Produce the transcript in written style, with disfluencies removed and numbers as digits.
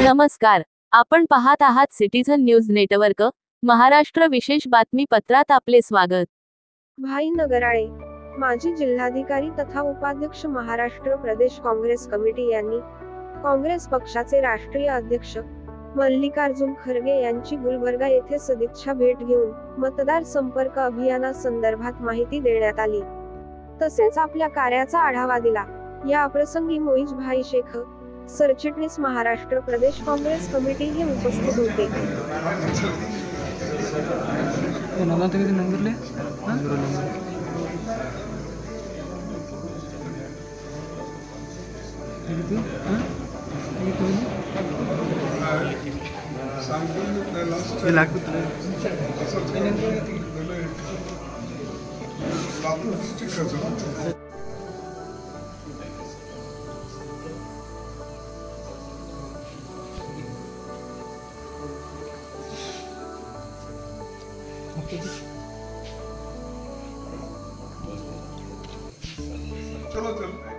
नमस्कार, आपण पाहत आहात सिटीझन न्यूज नेटवर्क महाराष्ट्र विशेष बातमीपत्रात आपले स्वागत। भाई नगराळे, माजी जिल्हाधिकारी तथा उपाध्यक्ष महाराष्ट्र प्रदेश काँग्रेस कमिटी यांनी काँग्रेस पक्षाचे राष्ट्रीय अध्यक्ष मल्लिकार्जुन खरगे यांची गुलबर्गा येथे सदिच्छा भेट घेऊन मतदार संपर्क अभियानासंदर्भात माहिती देण्यात आली, तसेच आपल्या कार्याचा आढावा दिला। या प्रसंगी मोईज भाई शेख, सरचिटणीस महाराष्ट्र प्रदेश काँग्रेस कमिटी हे उपस्थित होते। चलो चलो